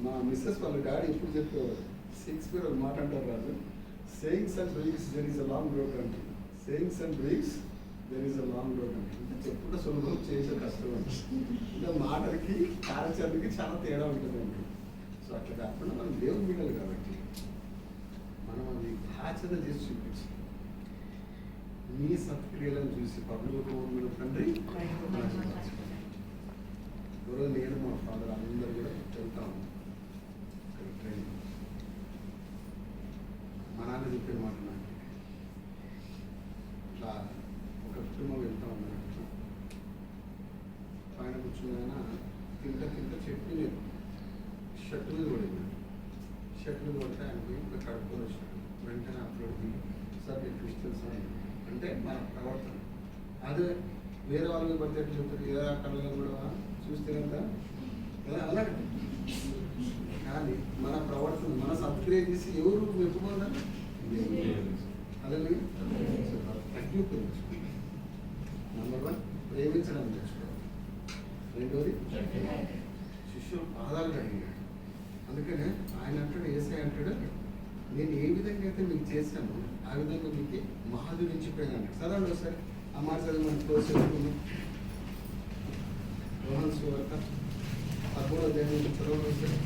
Speaker 1: మా మిస్సెస్ వాళ్ళ డాడీ ఎప్పుడు చెప్పేవారు, షేక్స్పియర్ ఒక మాట అంటారు Raju, sayings and doings there is a long road అంటే. Sayings and doings there is a long road అంటే. చెప్పుట సులభం, చేసే కష్టం అంటే. ఇంకా మాటలకి కార్యాచరణకి చాలా తేడా ఉంటుందండి. సో అట్లా కాకుండా మనం దేవుని బిడ్డలు కాబట్టి మనం అది ఆచరణ చేసి చూపించి మీ సత్క్రియలను చూసి పరలోకమున తండ్రి ఈరోజు నేను మా ఫాదర్ అందరూ కూడా వెళ్తాము ట్రైనింగ్. మా నాన్న చెప్పిన మాట నాకు ఇట్లా ఒక కుటుంబం వెళ్తా ఉన్నాను. పైన కూర్చున్న తింట చెట్టు లేదు, షర్ట్ మీద పడింది. షర్ట్ మీద పడితే ఆయన పోయి ఇంకా కడుక్కొని వచ్చాడు. వెంటనే అప్లోడ్ సార్ నేను క్రిస్టియన్స్ అంటే మన ప్రవర్తన అదే వేరే వాళ్ళ మీద పడితే చెప్తారు. ఏ కళ్ళలో కూడా చూస్తే కదా అలాగే కానీ మన ప్రవర్తన మన సబ్స్క్రైబ్ చేసి ఎవరు మెప్పుకోవాలి అలాగే తగ్గిపోయింది. నెంబర్ 1 ప్రేమించడం నేర్చుకోవాలి. రెండోది శిష్యులు పాదాలు కడిగాడు. అందుకనే ఆయన అంటాడు, యేసయ్య అంటాడు, నేను ఏ విధంగా అయితే మీకు చేశాను ఆ విధంగా మీకు మహాదురించిపోయాను అంటాడు. చదవండి ఒకసారి ఆ మాట చదివి మనం క్లోజ్ చేసుకున్నాం. యోహాను సువార్త 13వ అధ్యాయం చదవండి ఒకసారి.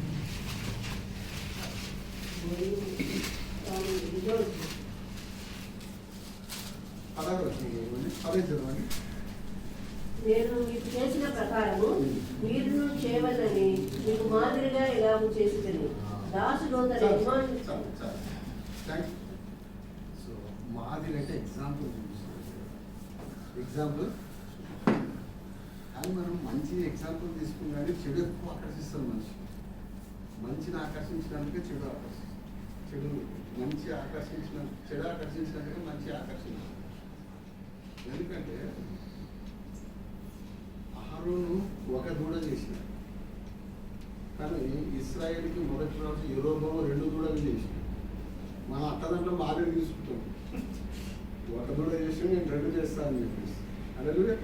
Speaker 1: చదవండి.
Speaker 2: నేను మీకు చేసిన ప్రకారము మీరును చేయవలని మీకు మాదిరిగా ఇలాగ చేసింది. దాసుడు తన యజమాని
Speaker 1: సో మాదిరి అంటే ఎగ్జాంపుల్ ఎగ్జాంపుల్ కానీ మనం మంచి ఎగ్జాంపుల్ తీసుకున్నాడు. చెడు ఎక్కువ ఆకర్షిస్తుంది మనిషి. మంచిని ఆకర్షించడానికే చెడు ఆకర్షిస్తుంది. చెడు ఆకర్షించడానికే మంచి ఆకర్షించాలి. ఎందుకంటే అహరోను ఒక దూడ చేసినాడు, కానీ ఇశ్రాయేలుకి మొదటి రోజు యెరోబోము 2 దూడలు చేసినాడు. మన అత్తదంట్లో మాదిరి తీసుకుంటాం. ఒక దూడ చేసి నేను 2 చేస్తాను చెప్పేసి అలాగే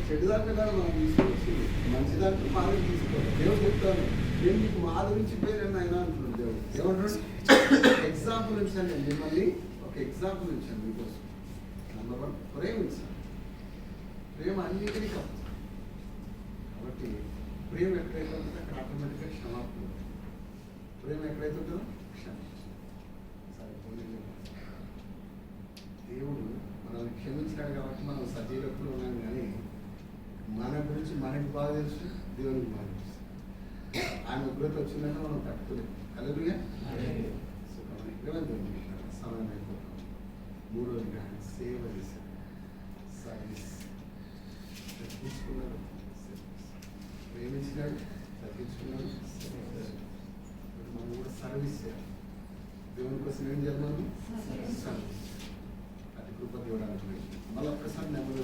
Speaker 1: చెడు దాంట్లో కాదు మనం తీసుకొచ్చింది, మంచి దాంట్లో మాదిరి తీసుకోవాలి. దేవుడు చెప్తాను, నేను మీకు మాదిరించిపోయాను ఆయన అంటున్నాడు. దేవుడు ఏమంటాడు? ఎగ్జాంపుల్ ఇచ్చాను, మిమ్మల్ని ఒక ఎగ్జాంపుల్ ఇచ్చాను మీకోసం. నెంబర్ 1 ప్రేమించాలి. ప్రేమ అన్నిటినీ కలుపుతుంది. కాబట్టి ప్రేమ ఎక్కడైతే ఉంటుందో అక్కడ ఆటోమేటిక్గా క్షమాపణ. ప్రేమ ఎక్కడైతే ఉంటుందో క్షమించాలి. దేవుడు మనల్ని క్షమించినాడు కాబట్టి మనం సజీవకులు ఉన్నాం. కానీ మన గురించి మనకి బాగా తెలుసు, దేవునికి బాగా తెలుసు. ఆయన ఉగ్రత వచ్చిందంటే మనం తట్టుకోలేము. హల్లెలూయా. సమయం అయిపోతాం. 3వది కానీ సేవ చేశారు, సర్వీస్. తగ్గించుకున్నాడు, ప్రేమించినాడు, తగ్గించుకున్నాడు. మనం కూడా సర్వీస్ చేయాలి. దేవుని కోసం ఏం చేయాలి? మనం సర్వీస్. అది కృప దేవుడు అనుకునేది. మళ్ళీ ఒక్కసారి నెమ్మది